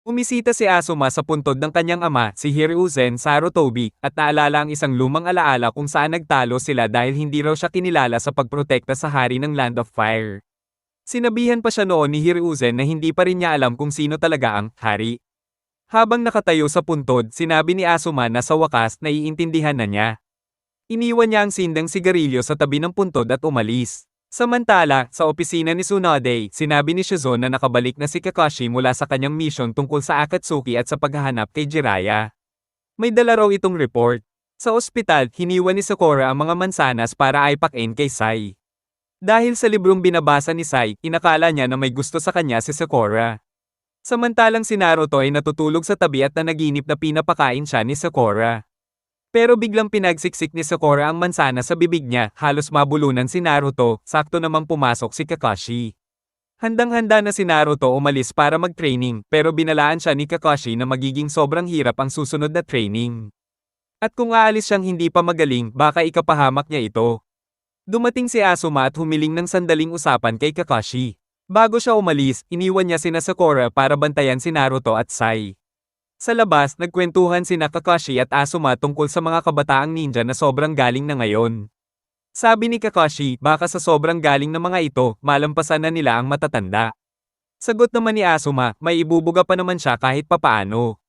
Umisita si Asuma sa puntod ng kanyang ama, si Hiruzen Sarutobi, at naalala ang isang lumang alaala kung saan nagtalo sila dahil hindi raw siya kinilala sa pagprotekta sa hari ng Land of Fire. Sinabihan pa siya noon ni Hiruzen na hindi pa rin niya alam kung sino talaga ang hari. Habang nakatayo sa puntod, sinabi ni Asuma na sa wakas naiintindihan na niya. Iniwan niya ang sindang sigarilyo sa tabi ng puntod at umalis. Samantala, sa opisina ni Tsunade, sinabi ni Shizuo na nakabalik na si Kakashi mula sa kanyang mission tungkol sa Akatsuki at sa paghahanap kay Jiraiya. May dala raw itong report. Sa ospital, hiniwan ni Sakura ang mga mansanas para aipakin kay Sai. Dahil sa librong binabasa ni Sai, inakala niya na may gusto sa kanya si Sakura. Samantalang si Naruto ay natutulog sa tabi at nanaginip na pinapakain siya ni Sakura. Pero biglang pinagsiksik ni Sakura ang mansana sa bibig niya, halos mabulunan si Naruto, sakto namang pumasok si Kakashi. Handang-handa na si Naruto umalis para mag-training, pero binalaan siya ni Kakashi na magiging sobrang hirap ang susunod na training. At kung aalis siyang hindi pa magaling, baka ikapahamak niya ito. Dumating si Asuma at humiling ng sandaling usapan kay Kakashi. Bago siya umalis, iniwan niya sina Sakura para bantayan si Naruto at Sai. Sa labas, nagkwentuhan sina Kakashi at Asuma tungkol sa mga kabataang ninja na sobrang galing na ngayon. Sabi ni Kakashi, baka sa sobrang galing na mga ito, malampasan na nila ang matatanda. Sagot naman ni Asuma, may ibubuga pa naman siya kahit papaano.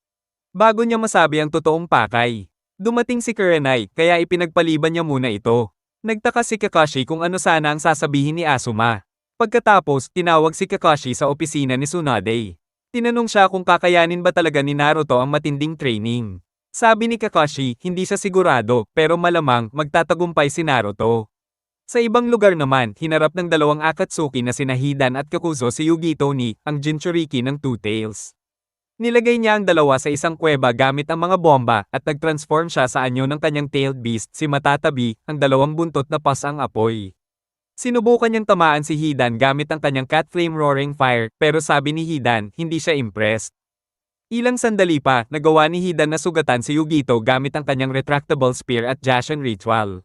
Bago niya masabi ang totoong pakay. Dumating si Kurenai, kaya ipinagpaliban niya muna ito. Nagtaka si Kakashi kung ano sana ang sasabihin ni Asuma. Pagkatapos, tinawag si Kakashi sa opisina ni Tsunade. Tinanong siya kung kakayanin ba talaga ni Naruto ang matinding training. Sabi ni Kakashi, hindi siya sigurado, pero malamang magtatagumpay si Naruto. Sa ibang lugar naman, hinarap ng dalawang Akatsuki na sina Hidan at Kakuzo si Yugito ni, ang Jinchuriki ng Two Tails. Nilagay niya ang dalawa sa isang kuweba gamit ang mga bomba at nag-transform siya sa anyo ng kanyang tailed beast si Matatabi, ang dalawang buntot na pasang apoy. Sinubukan niyang tamaan si Hidan gamit ang kanyang Cat Flame Roaring Fire, pero sabi ni Hidan, hindi siya impressed. Ilang sandali pa, nagawa ni Hidan na sugatan si Yugito gamit ang kanyang Retractable Spear at Jashin Ritual.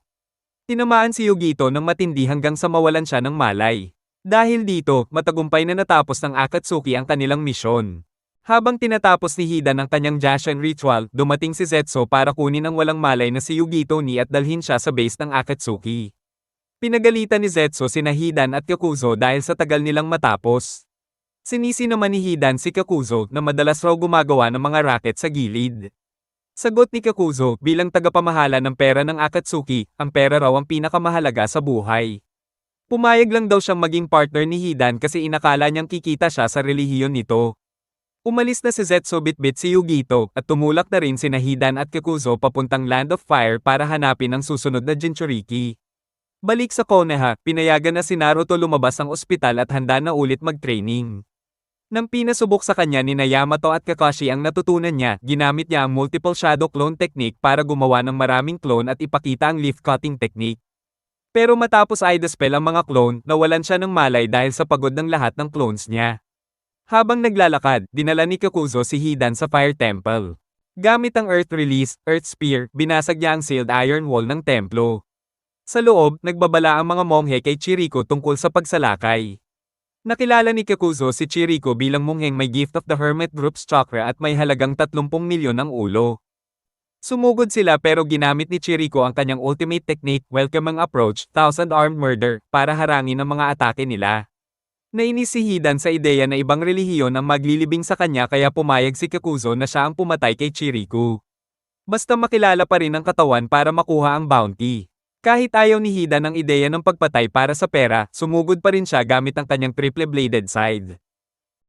Tinamaan si Yugito ng matindi hanggang sa mawalan siya ng malay. Dahil dito, matagumpay na natapos ng Akatsuki ang kanilang misyon. Habang tinatapos ni Hidan ang kanyang Jashin Ritual, dumating si Zetsu para kunin ang walang malay na si Yugito ni at dalhin siya sa base ng Akatsuki. Pinagalitan ni Zetsu sina Hidan at Kakuzo dahil sa tagal nilang matapos. Sinisi naman ni Hidan si Kakuzo na madalas raw gumagawa ng mga racket sa gilid. Sagot ni Kakuzo, bilang tagapamahala ng pera ng Akatsuki, ang pera raw ang pinakamahalaga sa buhay. Pumayag lang daw siyang maging partner ni Hidan kasi inakala niyang kikita siya sa relihiyon nito. Umalis na si Zetsu bitbit si Yugito at tumulak na rin sina Hidan at Kakuzo papuntang Land of Fire para hanapin ang susunod na Jinchuriki. Balik sa Konoha, pinayagan na si Naruto lumabas ang ospital at handa na ulit mag-training. Nang pinasubok sa kanya ni Yamato at Kakashi ang natutunan niya, ginamit niya ang multiple shadow clone technique para gumawa ng maraming clone at ipakita ang leaf cutting technique. Pero matapos i-dispel ang mga clone, nawalan siya ng malay dahil sa pagod ng lahat ng clones niya. Habang naglalakad, dinala ni Kakuzo si Hidan sa Fire Temple. Gamit ang Earth Release, Earth Spear, binasag niya ang sealed iron wall ng templo. Sa loob, nagbabala ang mga monghe kay Chiriko tungkol sa pagsalakay. Nakilala ni Kakuzo si Chiriko bilang mongheng may Gift of the Hermit Group's chakra at may halagang 30 milyon ang ulo. Sumugod sila pero ginamit ni Chiriko ang kanyang ultimate technique, Welcoming Approach, Thousand Armed Murder, para harangin ang mga atake nila. Nainis si Hidan sa ideya na ibang relihiyon ang maglilibing sa kanya kaya pumayag si Kakuzo na siya ang pumatay kay Chiriko. Basta makilala pa rin ang katawan para makuha ang bounty. Kahit ayaw ni Hidan ang ideya ng pagpatay para sa pera, sumugod pa rin siya gamit ang kanyang triple-bladed scythe.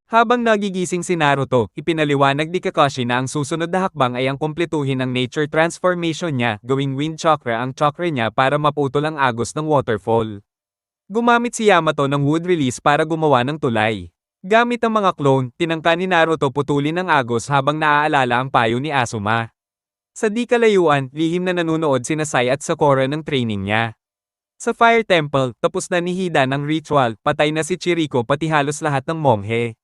Habang nagigising si Naruto, ipinaliwanag ni Kakashi na ang susunod na hakbang ay ang kumpletuhin ang nature transformation niya, gawing wind chakra ang chakra niya para maputol ang agos ng waterfall. Gumamit si Yamato ng wood release para gumawa ng tulay. Gamit ang mga clone, tinangka ni Naruto putulin ang agos habang naaalala ang payo ni Asuma. Sa di kalayuan, lihim na nanunood sina Sai at Sakura ng training niya. Sa Fire Temple, tapos na ni Hidan ang ritual, patay na si Chiriko pati halos lahat ng monghe.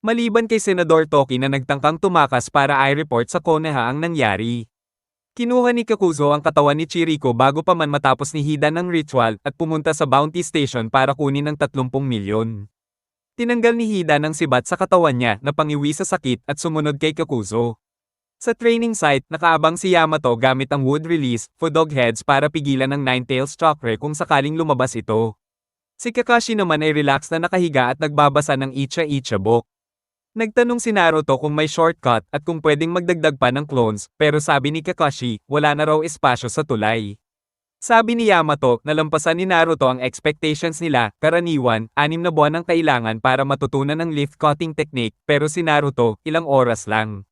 Maliban kay Senador Toki na nagtangkang tumakas para i-report sa Konoha ang nangyari. Kinuha ni Kakuzo ang katawan ni Chiriko bago pa man matapos ni Hidan ang ritual at pumunta sa Bounty Station para kunin ang 30 milyon. Tinanggal ni Hidan ang sibat sa katawan niya na pangiwi sa sakit at sumunod kay Kakuzo. Sa training site, nakaabang si Yamato gamit ang wood release, Fudog Heads para pigilan ang Ninetales chakra kung sakaling lumabas ito. Si Kakashi naman ay relax na nakahiga at nagbabasa ng Icha-Icha book. Nagtanong si Naruto kung may shortcut at kung pwedeng magdagdag pa ng clones, pero sabi ni Kakashi, wala na raw espasyo sa tulay. Sabi ni Yamato, nalampasan ni Naruto ang expectations nila, karaniwan, 6 na buwan ang kailangan para matutunan ang leaf cutting technique, pero si Naruto, ilang oras lang.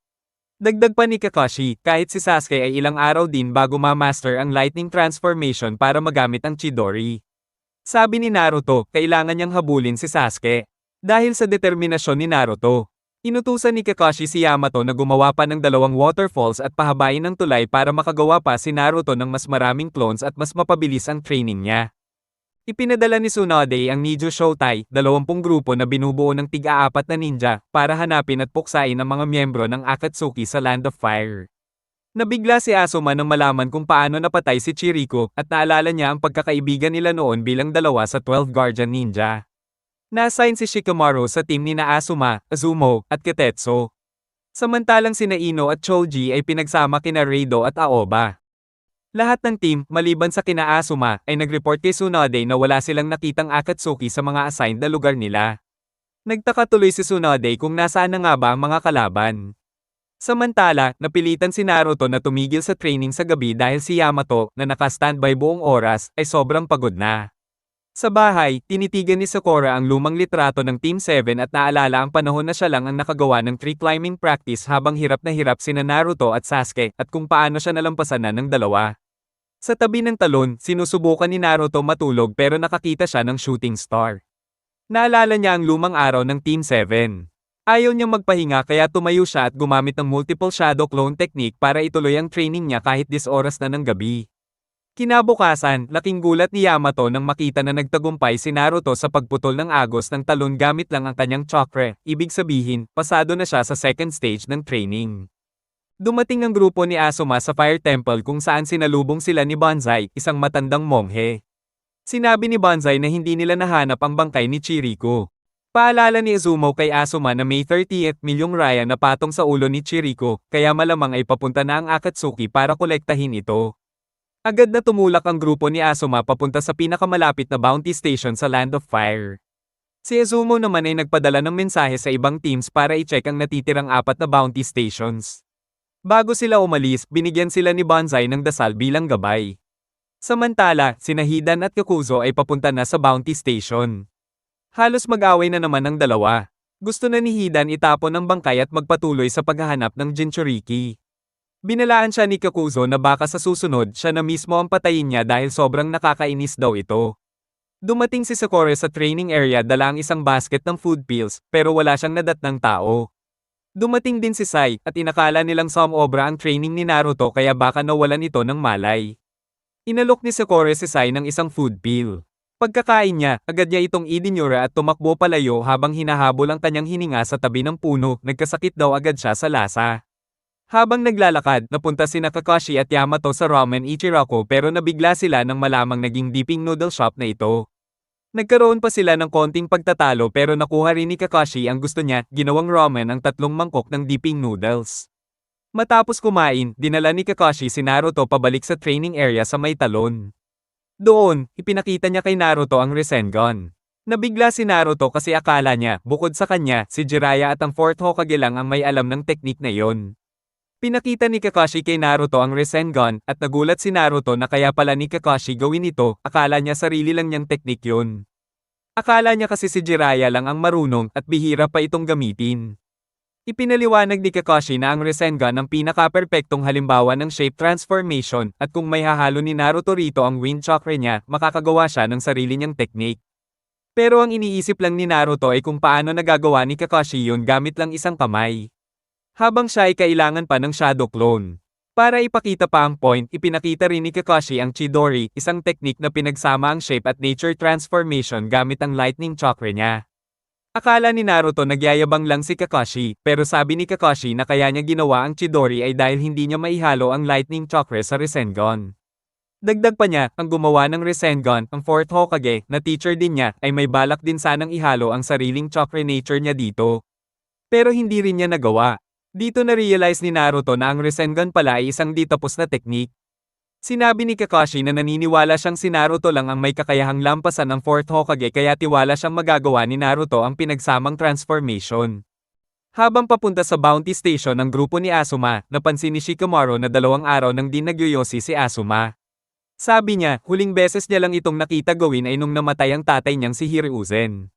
Dagdag pa ni Kakashi, kahit si Sasuke ay ilang araw din bago ma-master ang lightning transformation para magamit ang Chidori. Sabi ni Naruto, kailangan niyang habulin si Sasuke. Dahil sa determinasyon ni Naruto, inutusan ni Kakashi si Yamato na gumawa pa ng 2 waterfalls at pahabain ng tulay para makagawa pa si Naruto ng mas maraming clones at mas mapabilis ang training niya. Ipinadala ni Tsunade ang Nijo Shoutai, 20 grupo na binubuo ng tig-4 na ninja, para hanapin at puksain ang mga miyembro ng Akatsuki sa Land of Fire. Nabigla si Asuma nang malaman kung paano napatay si Chiriko at naalala niya ang pagkakaibigan nila noon bilang 2 sa 12 Guardian Ninja. Na-assign si Shikamaru sa team ni Asuma, Azumo, at Ketetsu. Samantalang sina Ino at Choji ay pinagsama kina Reido at Aoba. Lahat ng team, maliban sa kina Asuma, ay nag-report kay Tsunade na wala silang nakitang Akatsuki sa mga assigned na lugar nila. Nagtaka tuloy si Tsunade kung nasaan na nga ba ang mga kalaban. Samantala, napilitan si Naruto na tumigil sa training sa gabi dahil si Yamato, na naka-standby buong oras, ay sobrang pagod na. Sa bahay, tinitigan ni Sakura ang lumang litrato ng Team 7 at naalala ang panahon na siya lang ang nakagawa ng tree climbing practice habang hirap na hirap sina Naruto at Sasuke at kung paano siya nalampasan na ng dalawa. Sa tabi ng talon, sinusubukan ni Naruto matulog pero nakakita siya ng shooting star. Naalala niya ang lumang araw ng Team 7. Ayaw niyang magpahinga kaya tumayo siya at gumamit ng multiple shadow clone technique para ituloy ang training niya kahit 10 oras na ng gabi. Kinabukasan, laking gulat ni Yamato nang makita na nagtagumpay si Naruto sa pagputol ng agos ng talon gamit lang ang kanyang chakra, ibig sabihin, pasado na siya sa second stage ng training. Dumating ang grupo ni Asuma sa Fire Temple kung saan sinalubong sila ni Banzai, isang matandang monghe. Sinabi ni Banzai na hindi nila nahanap ang bangkay ni Chiriko. Paalala ni Azumo kay Asuma na May 30th milyong raya na patong sa ulo ni Chiriko, kaya malamang ay papunta na ang Akatsuki para kolektahin ito. Agad na tumulak ang grupo ni Asuma papunta sa pinakamalapit na bounty station sa Land of Fire. Si Azumo naman ay nagpadala ng mensahe sa ibang teams para i-check ang natitirang 4 na bounty stations. Bago sila umalis, binigyan sila ni Banzai ng dasal bilang gabay. Samantala, sina Hidan at Kakuzo ay papunta na sa bounty station. Halos mag-away na naman ang dalawa. Gusto na ni Hidan itapon ang bangkay at magpatuloy sa paghahanap ng Jinchuriki. Binalaan siya ni Kakuzo na baka sa susunod siya na mismo ang patayin niya dahil sobrang nakakainis daw ito. Dumating si Sakura sa training area dala ang isang basket ng food pills pero wala siyang nadatnang tao. Dumating din si Sai at inakala nilang sumobra ang training ni Naruto kaya baka nawalan ito ng malay. Inalok ni Sakura si Sai ng isang food pill. Pagkakain niya, agad niya itong idinyura at tumakbo palayo habang hinahabol ang kanyang hininga sa tabi ng puno, nagkasakit daw agad siya sa lasa. Habang naglalakad, napunta sina Kakashi at Yamato sa Ramen Ichiraku pero nabigla sila nang malamang naging dipping noodle shop na ito. Nagkaroon pa sila ng konting pagtatalo pero nakuha rin ni Kakashi ang gusto niya, ginawang ramen ang 3 mangkok ng dipping noodles. Matapos kumain, dinala ni Kakashi si Naruto pabalik sa training area sa may talon. Doon, ipinakita niya kay Naruto ang Rasengan. Nabigla si Naruto kasi akala niya, bukod sa kanya, si Jiraiya at ang 4th Hokage lang ang may alam ng teknik na yon. Pinakita ni Kakashi kay Naruto ang Rasengan at nagulat si Naruto na kaya pala ni Kakashi gawin ito, akala niya sarili lang niyang teknik yun. Akala niya kasi si Jiraiya lang ang marunong at bihira pa itong gamitin. Ipinaliwanag ni Kakashi na ang Rasengan ang pinaka-perpektong halimbawa ng shape transformation at kung may hahalo ni Naruto rito ang wind chakra niya, makakagawa siya ng sarili niyang teknik. Pero ang iniisip lang ni Naruto ay kung paano nagagawa ni Kakashi yun gamit lang isang kamay. Habang siya ay kailangan pa ng shadow clone. Para ipakita pa ang point, ipinakita rin ni Kakashi ang Chidori, isang teknik na pinagsama ang shape at nature transformation gamit ang lightning chakra niya. Akala ni Naruto nagyayabang lang si Kakashi, pero sabi ni Kakashi na kaya niya ginawa ang Chidori ay dahil hindi niya maihalo ang lightning chakra sa Rasengan. Dagdag pa niya, ang gumawa ng Rasengan, ang 4th Hokage, na teacher din niya, ay may balak din sanang ihalo ang sariling chakra nature niya dito. Pero hindi rin niya nagawa. Dito na-realize ni Naruto na ang Rasengan pala ay isang di tapos na teknik. Sinabi ni Kakashi na naniniwala siyang si Naruto lang ang may kakayahang lampasan ang 4th Hokage kaya tiwala siyang magagawa ni Naruto ang pinagsamang transformation. Habang papunta sa Bounty Station ng grupo ni Asuma, napansin ni Shikamaru na 2 araw nang di nagyoyosi si Asuma. Sabi niya, huling beses niya lang itong nakita gawin ay nung namatay ang tatay niyang si Hiruzen.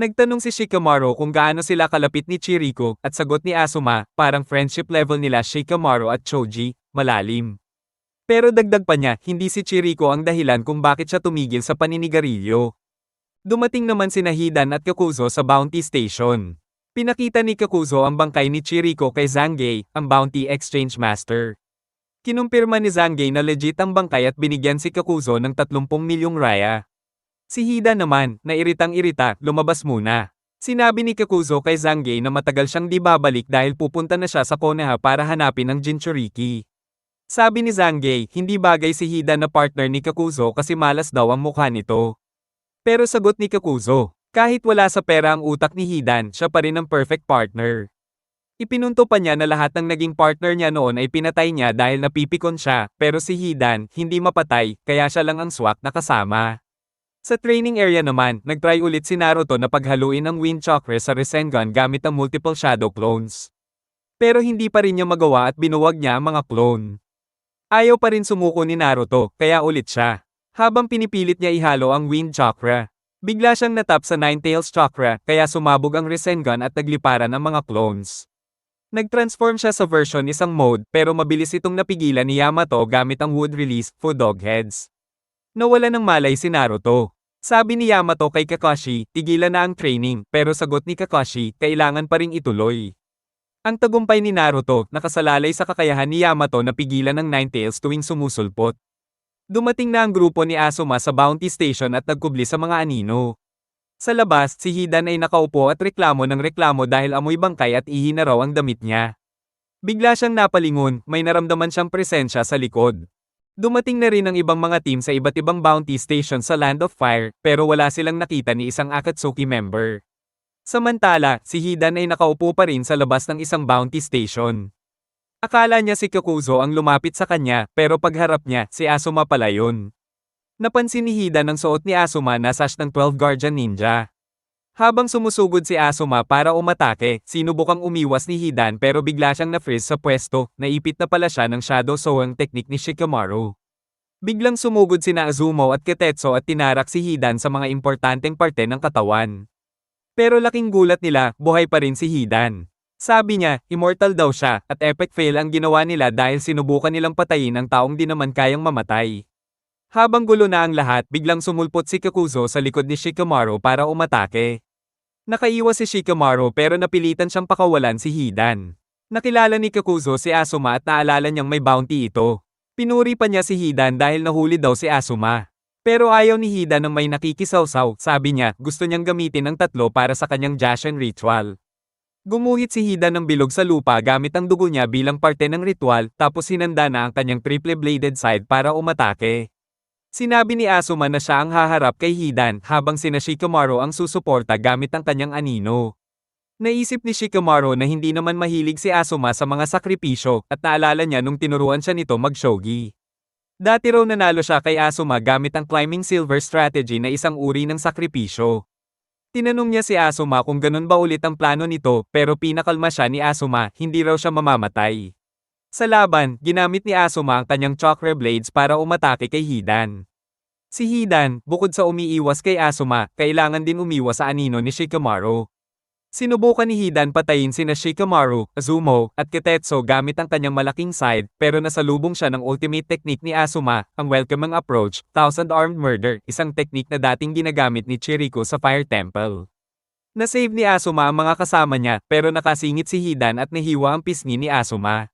Nagtanong si Shikamaru kung gaano sila kalapit ni Chiriko, at sagot ni Asuma, parang friendship level nila Shikamaru at Choji, malalim. Pero dagdag pa niya, hindi si Chiriko ang dahilan kung bakit siya tumigil sa paninigarilyo. Dumating naman sina Hidan at Kakuzo sa Bounty Station. Pinakita ni Kakuzo ang bangkay ni Chiriko kay Zangief, ang Bounty Exchange Master. Kinumpirma ni Zangief na legit ang bangkay at binigyan si Kakuzo ng 30 milyong raya. Si Hidan naman, nairitang-irita, lumabas muna. Sinabi ni Kakuzo kay Zangief na matagal siyang di babalik dahil pupunta na siya sa Konoha para hanapin ang Jinchuriki. Sabi ni Zangief, hindi bagay si Hidan na partner ni Kakuzo kasi malas daw ang mukha nito. Pero sagot ni Kakuzo, kahit wala sa pera ang utak ni Hidan, siya pa rin ang perfect partner. Ipinunto pa niya na lahat ng naging partner niya noon ay pinatay niya dahil napipikon siya, pero si Hidan, hindi mapatay, kaya siya lang ang swak na kasama. Sa training area naman, nagtry ulit si Naruto na paghaluin ang Wind Chakra sa Rasengan gamit ang multiple shadow clones. Pero hindi pa rin niya magawa at binuwag niya ang mga clone. Ayaw pa rin sumuko ni Naruto, kaya ulit siya. Habang pinipilit niya ihalo ang Wind Chakra, bigla siyang natap sa Nine Tails Chakra, kaya sumabog ang Rasengan at nagliparan ang mga clones. Nag-transform siya sa version isang mode pero mabilis itong napigilan ni Yamato gamit ang wood release, Food Dog Heads. Nawala ng malay si Naruto. Sabi ni Yamato kay Kakashi, tigilan na ang training, pero sagot ni Kakashi, kailangan pa ring ituloy. Ang tagumpay ni Naruto, nakasalalay sa kakayahan ni Yamato na pigilan ng Nine Tails tuwing sumusulpot. Dumating na ang grupo ni Asuma sa Bounty Station at nagkubli sa mga anino. Sa labas, si Hidan ay nakaupo at reklamo ng reklamo dahil amoy bangkay at ihi na raw ang damit niya. Bigla siyang napalingon, may naramdaman siyang presensya sa likod. Dumating na rin ang ibang mga team sa iba't ibang bounty station sa Land of Fire, pero wala silang nakita ni isang Akatsuki member. Samantala, si Hidan ay nakaupo pa rin sa labas ng isang bounty station. Akala niya si Kakuzo ang lumapit sa kanya, pero pagharap niya, si Asuma pala yun. Napansin ni Hidan ang suot ni Asuma na sash ng 12 Guardian Ninja. Habang sumusugod si Asuma para umatake, sinubukang umiwas ni Hidan pero bigla siyang na-freeze sa pwesto, naipit na pala siya ng Shadow Sowang technique ni Shikamaru. Biglang sumugod sina Azumo at Ketetsu at tinarak si Hidan sa mga importanteng parte ng katawan. Pero laking gulat nila, buhay pa rin si Hidan. Sabi niya, immortal daw siya, at epic fail ang ginawa nila dahil sinubukan nilang patayin ang taong di naman kayang mamatay. Habang gulo na ang lahat, biglang sumulpot si Kakuzo sa likod ni Shikamaru para umatake. Nakaiwas si Shikamaru pero napilitan siyang pakawalan si Hidan. Nakilala ni Kakuzo si Asuma at naalala niyang may bounty ito. Pinuri pa niya si Hidan dahil nahuli daw si Asuma. Pero ayaw ni Hidan ng may nakikisawsaw, sabi niya, gusto niyang gamitin ang 3 para sa kanyang Jashin ritual. Gumuhit si Hidan ng bilog sa lupa gamit ang dugo niya bilang parte ng ritual, tapos hinanda na ang kanyang triple-bladed side para umatake. Sinabi ni Asuma na siya ang haharap kay Hidan habang sina Shikamaru ang susuporta gamit ang kanyang anino. Naisip ni Shikamaru na hindi naman mahilig si Asuma sa mga sakripisyo at naalala niya nung tinuruan siya nito mag-shogi. Dati raw nanalo siya kay Asuma gamit ang climbing silver strategy na isang uri ng sakripisyo. Tinanong niya si Asuma kung ganun ba ulit ang plano nito pero pinakalma siya ni Asuma, hindi raw siya mamamatay. Sa laban, ginamit ni Asuma ang kanyang chakra blades para umatake kay Hidan. Si Hidan, bukod sa umiiwas kay Asuma, kailangan din umiwas sa anino ni Shikamaru. Sinubukan ni Hidan patayin sina Shikamaru, Azumo, at Ketetsu gamit ang kanyang malaking side, pero nasalubong siya ng ultimate technique ni Asuma, ang welcoming approach, Thousand Armed Murder, isang technique na dating ginagamit ni Chiriko sa Fire Temple. Nasave ni Asuma ang mga kasama niya, pero nakasingit si Hidan at nahiwa ang pisngi ni Asuma.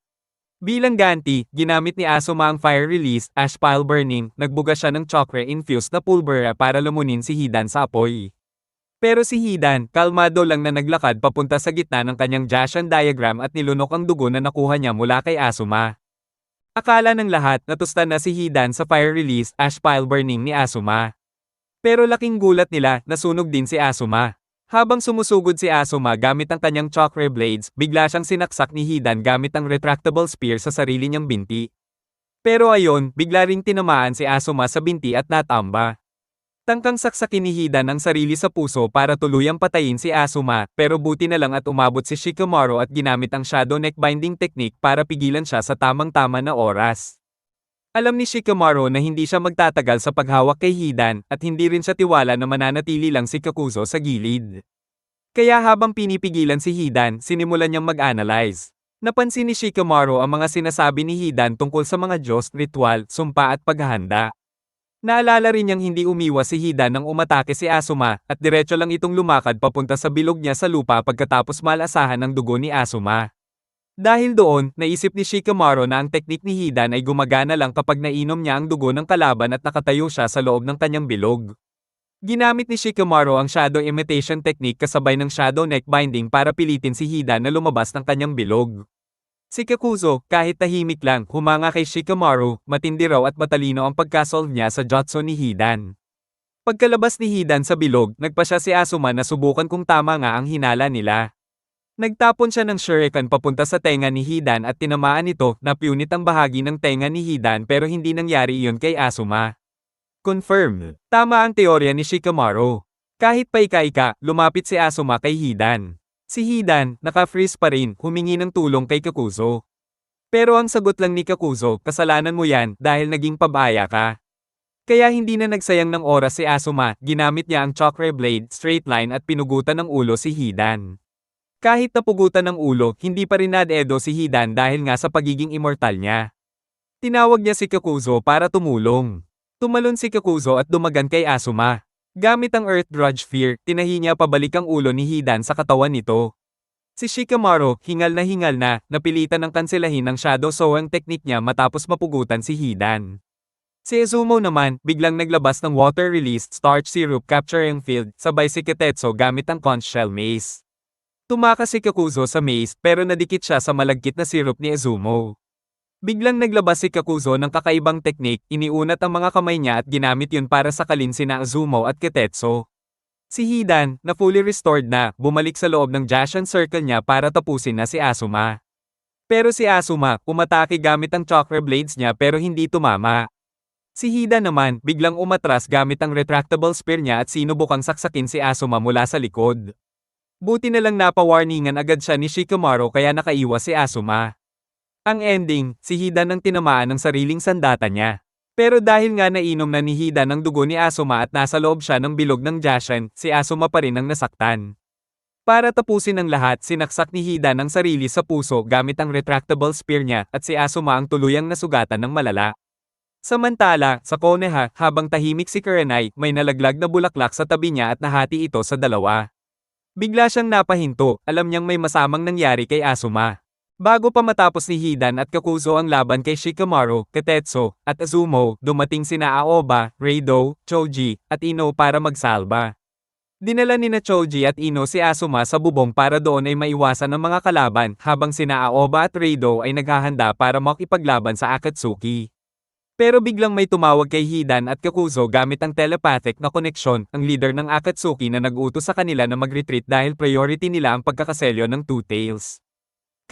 Bilang ganti, ginamit ni Asuma ang fire release, ash pile burning, nagbuga siya ng chakra-infused na pulbera para lumunin si Hidan sa apoy. Pero si Hidan, kalmado lang na naglakad papunta sa gitna ng kanyang Jashin diagram at nilunok ang dugo na nakuha niya mula kay Asuma. Akala ng lahat na tusta na si Hidan sa fire release ash pile burning ni Asuma. Pero laking gulat nila, nasunog din si Asuma. Habang sumusugod si Asuma gamit ang kanyang chakra blades, bigla siyang sinaksak ni Hidan gamit ang retractable spear sa sarili niyang binti. Pero ayon, bigla ring tinamaan si Asuma sa binti at natamba. Tangkang saksakin ni Hidan ang sarili sa puso para tuluyang patayin si Asuma, pero buti na lang at umabot si Shikamaru at ginamit ang Shadow Neck Binding Technique para pigilan siya sa tamang-tama na oras. Alam ni Shikamaru na hindi siya magtatagal sa paghawak kay Hidan at hindi rin siya tiwala na mananatili lang si Kakuzo sa gilid. Kaya habang pinipigilan si Hidan, sinimulan niyang mag-analyze. Napansin ni Shikamaru ang mga sinasabi ni Hidan tungkol sa mga Diyos, ritual, sumpa at paghahanda. Naalala rin niyang hindi umiwas si Hidan nang umatake si Asuma, at diretso lang itong lumakad papunta sa bilog niya sa lupa pagkatapos malasahan ng dugo ni Asuma. Dahil doon, naisip ni Shikamaru na ang teknik ni Hidan ay gumagana lang kapag nainom niya ang dugo ng kalaban at nakatayo siya sa loob ng kanyang bilog. Ginamit ni Shikamaru ang Shadow Imitation Technique kasabay ng Shadow Neck Binding para pilitin si Hidan na lumabas ng kanyang bilog. Si Kakuzo, kahit tahimik lang, humanga kay Shikamaru, matindi raw at matalino ang pagkasolve niya sa jutsu ni Hidan. Pagkalabas ni Hidan sa bilog, nagpa siya si Asuma na subukan kung tama nga ang hinala nila. Nagtapon siya ng shuriken papunta sa tenga ni Hidan at tinamaan ito, napunit ang bahagi ng tenga ni Hidan pero hindi nangyari iyon kay Asuma. Confirm. Tama ang teorya ni Shikamaru. Kahit pa ika-ika, lumapit si Asuma kay Hidan. Si Hidan, naka-freeze pa rin, humingi ng tulong kay Kakuzo. Pero ang sagot lang ni Kakuzo, kasalanan mo yan dahil naging pabaya ka. Kaya hindi na nagsayang ng oras si Asuma, ginamit niya ang chakra blade, straight line at pinugutan ng ulo si Hidan. Kahit napugutan ng ulo, hindi pa rin nadedo si Hidan dahil nga sa pagiging immortal niya. Tinawag niya si Kakuzo para tumulong. Tumalon si Kakuzo at dumagan kay Asuma. Gamit ang Earth Drudge Fear, tinahi niya pabalik ang ulo ni Hidan sa katawan nito. Si Shikamaru, hingal na, napilitan ng kanselahin ang Shadow Sowang technique niya matapos mapugutan si Hidan. Si Izumo naman, biglang naglabas ng water-released starch syrup capturing field, sabay si Katetsu gamit ang conch shell mace. Tumakas si Kakuzo sa mace pero nadikit siya sa malagkit na syrup ni Izumo. Biglang naglabas si Kakuzo ng kakaibang teknik, iniunat ang mga kamay niya at ginamit yun para sakalin sina Izumo at Katetsu. Si Hidan, na fully restored na, bumalik sa loob ng Jashan Circle niya para tapusin na si Asuma. Pero si Asuma, umatake gamit ang chakra blades niya pero hindi tumama. Si Hidan naman, biglang umatras gamit ang retractable spear niya at sinubukang saksakin si Asuma mula sa likod. Buti na lang napawarningan agad siya ni Shikamaru kaya nakaiwas si Asuma. Ang ending, si Hidan ang tinamaan ng sariling sandata niya. Pero dahil nga nainom na ni Hidan ang dugo ni Asuma at nasa loob siya ng bilog ng Jashan, si Asuma pa rin ang nasaktan. Para tapusin ang lahat, sinaksak ni Hidan ang sarili sa puso gamit ang retractable spear niya at si Asuma ang tuluyang nasugatan ng malala. Samantala, sa Konoha, habang tahimik si Kurenai, may nalaglag na bulaklak sa tabi niya at nahati ito sa dalawa. Bigla siyang napahinto, alam niyang may masamang nangyari kay Asuma. Bago pa matapos ni Hidan at Kakuzo ang laban kay Shikamaru, Katetsu, at Izumo, dumating sina Aoba, Reido, Choji, at Ino para magsalba. Dinala nina Choji at Ino si Asuma sa bubong para doon ay maiwasan ng mga kalaban habang sina Aoba at Reido ay naghahanda para makipaglaban sa Akatsuki. Pero biglang may tumawag kay Hidan at Kakuzo gamit ang telepathic na koneksyon, ang leader ng Akatsuki na nag-utos sa kanila na mag-retreat dahil priority nila ang pagkakaselyo ng Two Tails.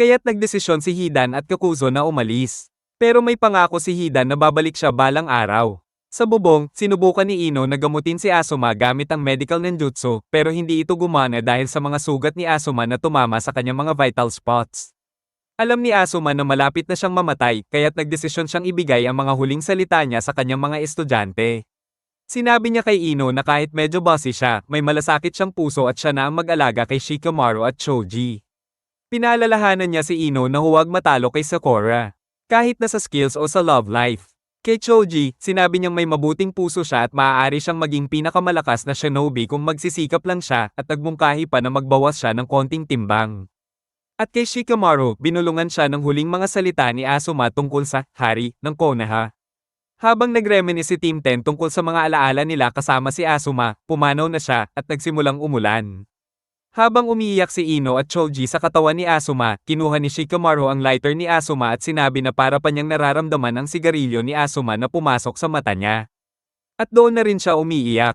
Kaya't nagdesisyon si Hidan at Kakuzo na umalis. Pero may pangako si Hidan na babalik siya balang araw. Sa bubong, sinubukan ni Ino na gamutin si Asuma gamit ang medical ninjutsu, pero hindi ito gumana dahil sa mga sugat ni Asuma na tumama sa kanyang mga vital spots. Alam ni Asuma na malapit na siyang mamatay, kaya't nagdesisyon siyang ibigay ang mga huling salita niya sa kanyang mga estudyante. Sinabi niya kay Ino na kahit medyo bossy siya, may malasakit siyang puso at siya na ang mag-alaga kay Shikamaru at Choji. Pinaalalahanan niya si Ino na huwag matalo kay Sakura, kahit na sa skills o sa love life. Kay Choji, sinabi niyang may mabuting puso siya at maaari siyang maging pinakamalakas na shinobi kung magsisikap lang siya at nagmungkahi pa na magbawas siya ng konting timbang. At kay Shikamaru, binulungan siya ng huling mga salita ni Asuma tungkol sa hari ng Konoha. Habang nag-reminisce si Team 10 tungkol sa mga alaala nila kasama si Asuma, pumanaw na siya at nagsimulang umulan. Habang umiiyak si Ino at Choji sa katawan ni Asuma, kinuha ni Shikamaru ang lighter ni Asuma at sinabi na para pa niyang nararamdaman ang sigarilyo ni Asuma na pumasok sa mata niya. At doon na rin siya umiiyak.